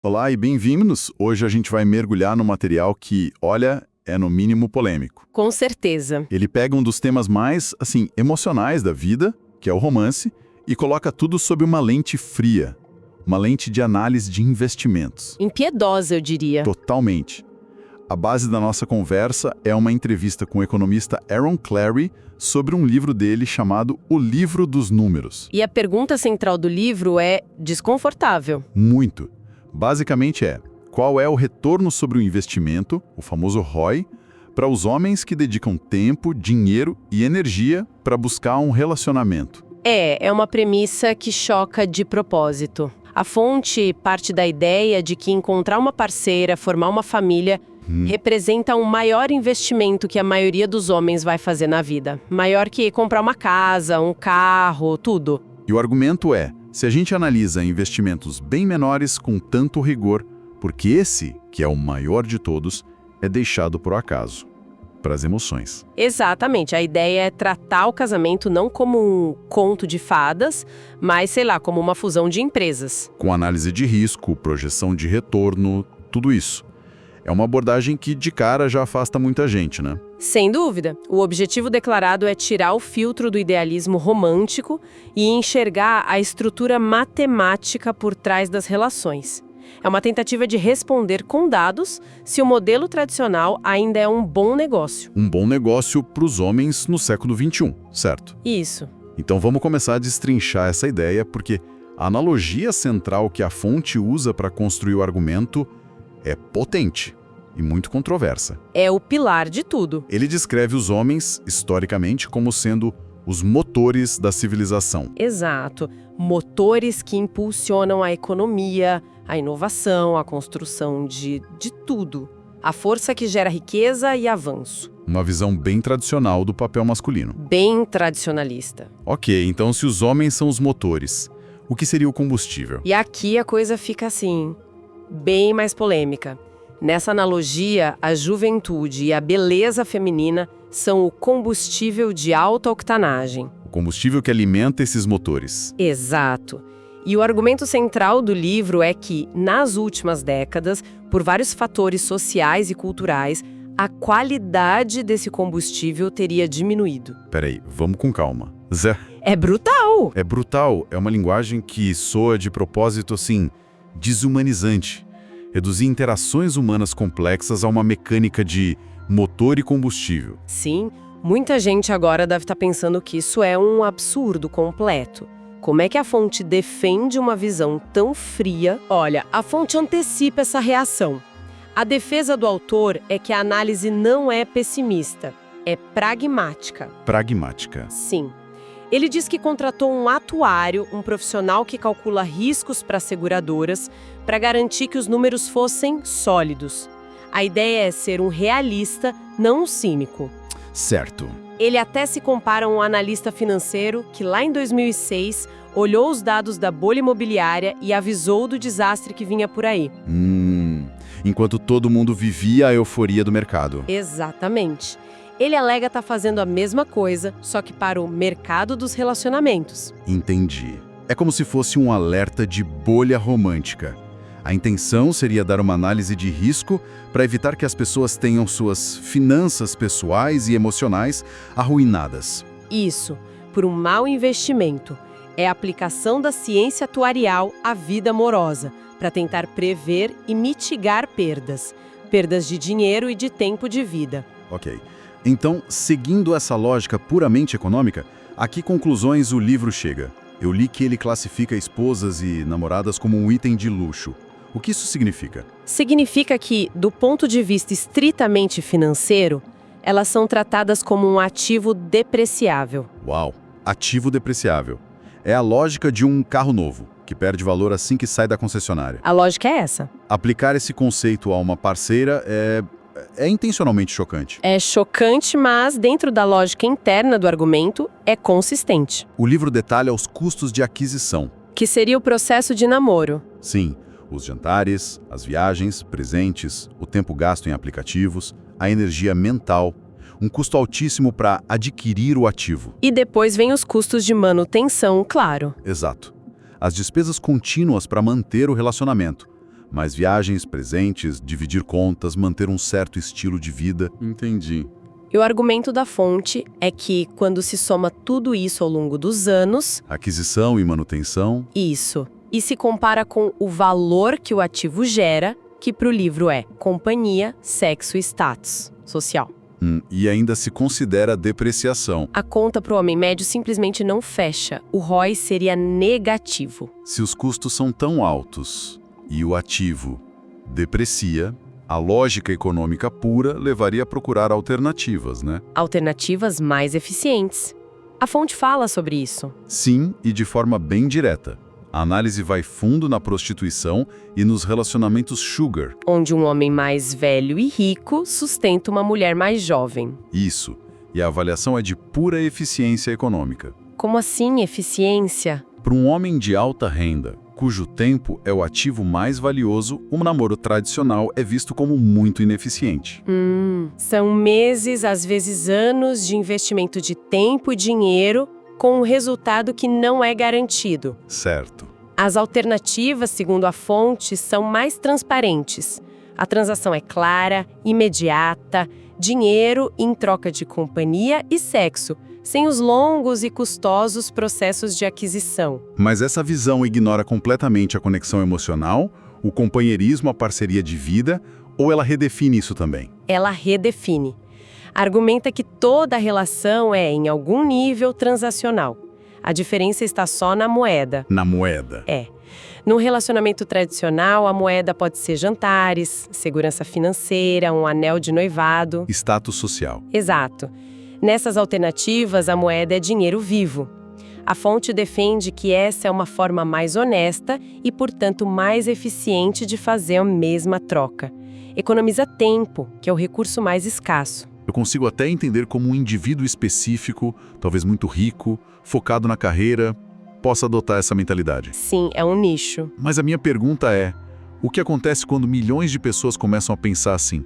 Olá e bem-vindos! Hoje a gente vai mergulhar no material que, olha, é no mínimo polêmico. Com certeza. Ele pega um dos temas mais, emocionais da vida, que é o romance, e coloca tudo sob uma lente fria, uma lente de análise de investimentos. Impiedosa, eu diria. Totalmente. A base da nossa conversa é uma entrevista com o economista Aaron Clarey sobre um livro dele chamado O Livro dos Números. E a pergunta central do livro é desconfortável. Muito. Basicamente qual é o retorno sobre o investimento, o famoso ROI, para os homens que dedicam tempo, dinheiro e energia para buscar um relacionamento? É uma premissa que choca de propósito. A fonte parte da ideia de que encontrar uma parceira, formar uma família, representa um maior investimento que a maioria dos homens vai fazer na vida. Maior que comprar uma casa, um carro, tudo. E o argumento se a gente analisa investimentos bem menores com tanto rigor, porque esse, que é o maior de todos, é deixado por acaso, para as emoções. Exatamente. A ideia é tratar o casamento não como um conto de fadas, mas, como uma fusão de empresas. Com análise de risco, projeção de retorno, tudo isso. É uma abordagem que, de cara, já afasta muita gente, né? Sem dúvida. O objetivo declarado é tirar o filtro do idealismo romântico e enxergar a estrutura matemática por trás das relações. É uma tentativa de responder com dados se o modelo tradicional ainda é um bom negócio. Um bom negócio para os homens no século XXI, certo? Isso. Então vamos começar a destrinchar essa ideia, porque a analogia central que a fonte usa para construir o argumento é potente e muito controversa. É o pilar de tudo. Ele descreve os homens, historicamente, como sendo os motores da civilização. Exato. Motores que impulsionam a economia, a inovação, a construção de tudo. A força que gera riqueza e avanço. Uma visão bem tradicional do papel masculino. Bem tradicionalista. Ok, então se os homens são os motores, o que seria o combustível? E aqui a coisa fica bem mais polêmica. Nessa analogia, a juventude e a beleza feminina são o combustível de alta octanagem. O combustível que alimenta esses motores. Exato. E o argumento central do livro é que, nas últimas décadas, por vários fatores sociais e culturais, a qualidade desse combustível teria diminuído. Peraí, vamos com calma. Zé. É brutal! É brutal. É uma linguagem que soa de propósito, desumanizante. Reduzir interações humanas complexas a uma mecânica de motor e combustível. Sim, muita gente agora deve estar pensando que isso é um absurdo completo. Como é que a fonte defende uma visão tão fria? Olha, a fonte antecipa essa reação. A defesa do autor é que a análise não é pessimista, é pragmática. Pragmática. Sim. Ele diz que contratou um atuário, um profissional que calcula riscos para seguradoras, para garantir que os números fossem sólidos. A ideia é ser um realista, não um cínico. Certo. Ele até se compara a um analista financeiro que, lá em 2006, olhou os dados da bolha imobiliária e avisou do desastre que vinha por aí. Enquanto todo mundo vivia a euforia do mercado. Exatamente. Ele alega estar fazendo a mesma coisa, só que para o mercado dos relacionamentos. Entendi. É como se fosse um alerta de bolha romântica. A intenção seria dar uma análise de risco para evitar que as pessoas tenham suas finanças pessoais e emocionais arruinadas. Isso, por um mau investimento. É a aplicação da ciência atuarial à vida amorosa, para tentar prever e mitigar perdas. Perdas de dinheiro e de tempo de vida. Ok. Então, seguindo essa lógica puramente econômica, a que conclusões o livro chega? Eu li que ele classifica esposas e namoradas como um item de luxo. O que isso significa? Significa que, do ponto de vista estritamente financeiro, elas são tratadas como um ativo depreciável. Uau! Ativo depreciável. É a lógica de um carro novo, que perde valor assim que sai da concessionária. A lógica é essa. Aplicar esse conceito a uma parceira é intencionalmente chocante. É chocante, mas dentro da lógica interna do argumento, é consistente. O livro detalha os custos de aquisição. Que seria o processo de namoro. Sim, os jantares, as viagens, presentes, o tempo gasto em aplicativos, a energia mental, um custo altíssimo para adquirir o ativo. E depois vem os custos de manutenção, claro. Exato. As despesas contínuas para manter o relacionamento. Mais viagens, presentes, dividir contas, manter um certo estilo de vida. Entendi. E o argumento da fonte é que, quando se soma tudo isso ao longo dos anos, Aquisição e manutenção. isso, e se compara com o valor que o ativo gera, que para o livro é companhia, sexo e status social. E ainda se considera depreciação. A conta para o homem médio simplesmente não fecha. O ROI seria negativo. Se os custos são tão altos e o ativo deprecia, a lógica econômica pura levaria a procurar alternativas, né? Alternativas mais eficientes. A fonte fala sobre isso. Sim, e de forma bem direta. A análise vai fundo na prostituição e nos relacionamentos sugar. Onde um homem mais velho e rico sustenta uma mulher mais jovem. Isso. E a avaliação é de pura eficiência econômica. Como assim, eficiência? Para um homem de alta renda, cujo tempo é o ativo mais valioso, um namoro tradicional é visto como muito ineficiente. São meses, às vezes anos, de investimento de tempo e dinheiro, com um resultado que não é garantido. Certo. As alternativas, segundo a fonte, são mais transparentes. A transação é clara, imediata, dinheiro em troca de companhia e sexo, sem os longos e custosos processos de aquisição. Mas essa visão ignora completamente a conexão emocional, o companheirismo, a parceria de vida, ou ela redefine isso também? Ela redefine. Argumenta que toda a relação é, em algum nível, transacional. A diferença está só na moeda. Na moeda. No relacionamento tradicional, a moeda pode ser jantares, segurança financeira, um anel de noivado. Status social. Exato. Nessas alternativas, a moeda é dinheiro vivo. A fonte defende que essa é uma forma mais honesta e, portanto, mais eficiente de fazer a mesma troca. Economiza tempo, que é o recurso mais escasso. Eu consigo até entender como um indivíduo específico, talvez muito rico, focado na carreira, possa adotar essa mentalidade. Sim, é um nicho. Mas a minha pergunta é, o que acontece quando milhões de pessoas começam a pensar assim?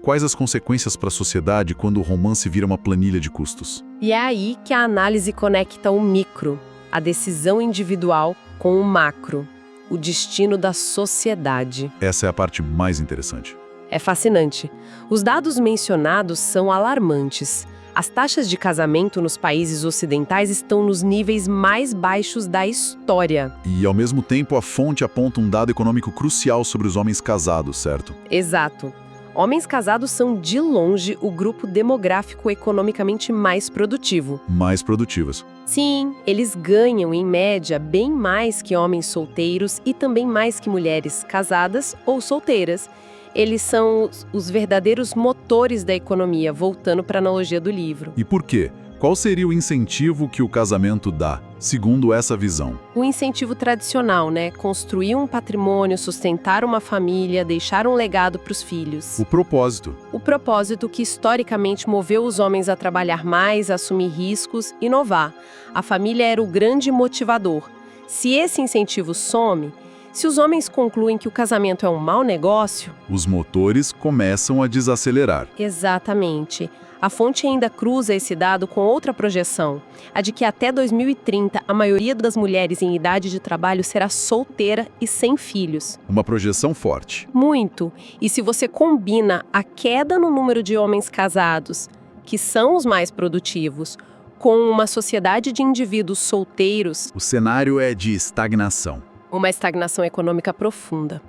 Quais as consequências para a sociedade quando o romance vira uma planilha de custos? E é aí que a análise conecta o micro, a decisão individual, com o macro, o destino da sociedade. Essa é a parte mais interessante. É fascinante. Os dados mencionados são alarmantes. As taxas de casamento nos países ocidentais estão nos níveis mais baixos da história. E, ao mesmo tempo, a fonte aponta um dado econômico crucial sobre os homens casados, certo? Exato. Homens casados são, de longe, o grupo demográfico economicamente mais produtivo. Mais produtivas. Sim, eles ganham, em média, bem mais que homens solteiros e também mais que mulheres casadas ou solteiras. Eles são os verdadeiros motores da economia, voltando para a analogia do livro. E por quê? Qual seria o incentivo que o casamento dá, segundo essa visão? O incentivo tradicional, né? Construir um patrimônio, sustentar uma família, deixar um legado para os filhos. O propósito. O propósito que historicamente moveu os homens a trabalhar mais, a assumir riscos, inovar. A família era o grande motivador. Se esse incentivo some, se os homens concluem que o casamento é um mau negócio... Os motores começam a desacelerar. Exatamente. A fonte ainda cruza esse dado com outra projeção, a de que até 2030 a maioria das mulheres em idade de trabalho será solteira e sem filhos. Uma projeção forte. Muito. E se você combina a queda no número de homens casados, que são os mais produtivos, com uma sociedade de indivíduos solteiros... O cenário é de estagnação. Uma estagnação econômica profunda.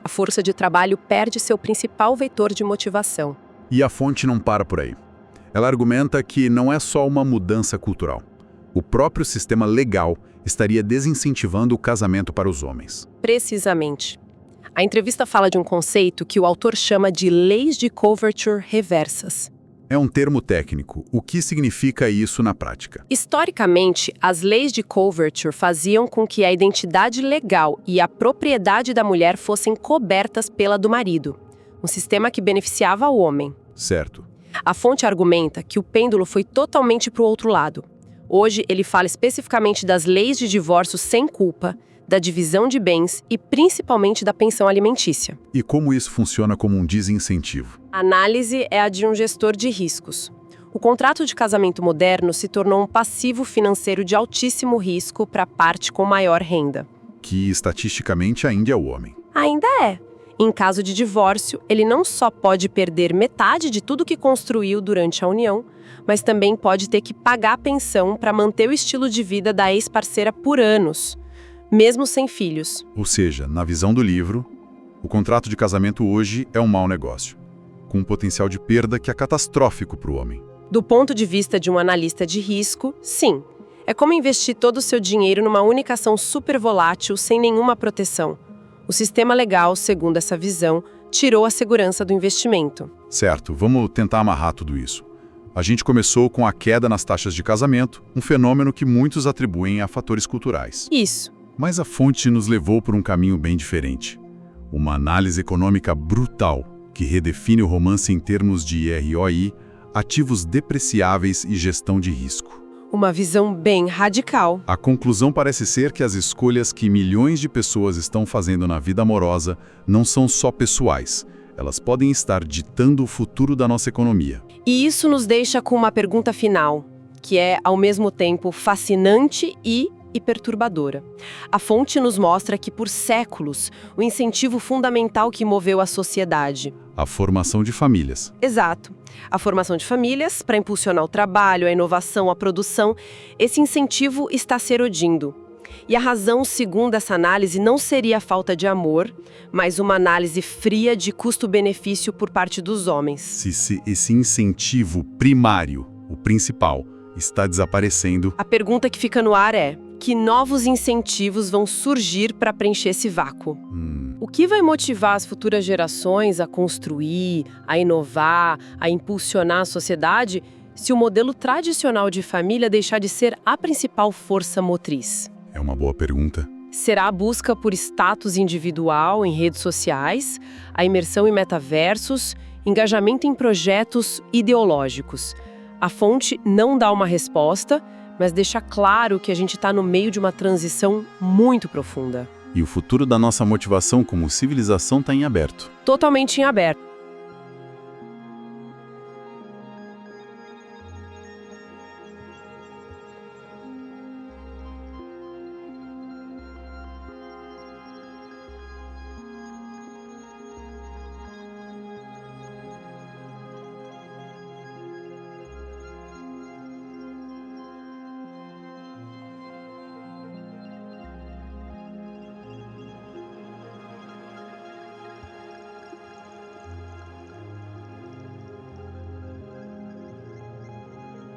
A força de trabalho perde seu principal vetor de motivação. E a fonte não para por aí. Ela argumenta que não é só uma mudança cultural. O próprio sistema legal estaria desincentivando o casamento para os homens. Precisamente. A entrevista fala de um conceito que o autor chama de leis de coverture reversas. É um termo técnico. O que significa isso na prática? Historicamente, as leis de coverture faziam com que a identidade legal e a propriedade da mulher fossem cobertas pela do marido. Um sistema que beneficiava o homem. Certo. A fonte argumenta que o pêndulo foi totalmente para o outro lado. Hoje, ele fala especificamente das leis de divórcio sem culpa, da divisão de bens e principalmente da pensão alimentícia. E como isso funciona como um desincentivo? A análise é a de um gestor de riscos. O contrato de casamento moderno se tornou um passivo financeiro de altíssimo risco para a parte com maior renda. Que estatisticamente ainda é o homem. Ainda é. Em caso de divórcio, ele não só pode perder metade de tudo que construiu durante a união, mas também pode ter que pagar a pensão para manter o estilo de vida da ex-parceira por anos, mesmo sem filhos. Ou seja, na visão do livro, o contrato de casamento hoje é um mau negócio, com um potencial de perda que é catastrófico para o homem. Do ponto de vista de um analista de risco, sim. É como investir todo o seu dinheiro numa única ação super volátil sem nenhuma proteção. O sistema legal, segundo essa visão, tirou a segurança do investimento. Certo, vamos tentar amarrar tudo isso. A gente começou com a queda nas taxas de casamento, um fenômeno que muitos atribuem a fatores culturais. Isso. Mas a fonte nos levou por um caminho bem diferente. Uma análise econômica brutal, que redefine o romance em termos de ROI, ativos depreciáveis e gestão de risco. Uma visão bem radical. A conclusão parece ser que as escolhas que milhões de pessoas estão fazendo na vida amorosa não são só pessoais. Elas podem estar ditando o futuro da nossa economia. E isso nos deixa com uma pergunta final, que é, ao mesmo tempo, fascinante e perturbadora. A fonte nos mostra que, por séculos, o incentivo fundamental que moveu a sociedade... A formação de famílias. Exato. A formação de famílias, para impulsionar o trabalho, a inovação, a produção, esse incentivo está se erodindo. E a razão, segundo essa análise, não seria a falta de amor, mas uma análise fria de custo-benefício por parte dos homens. Se esse incentivo primário, o principal, está desaparecendo... A pergunta que fica no ar é: que novos incentivos vão surgir para preencher esse vácuo? O que vai motivar as futuras gerações a construir, a inovar, a impulsionar a sociedade, se o modelo tradicional de família deixar de ser a principal força motriz? É uma boa pergunta. Será a busca por status individual em redes sociais, a imersão em metaversos, engajamento em projetos ideológicos? A fonte não dá uma resposta, mas deixa claro que a gente está no meio de uma transição muito profunda. E o futuro da nossa motivação como civilização está em aberto. Totalmente em aberto.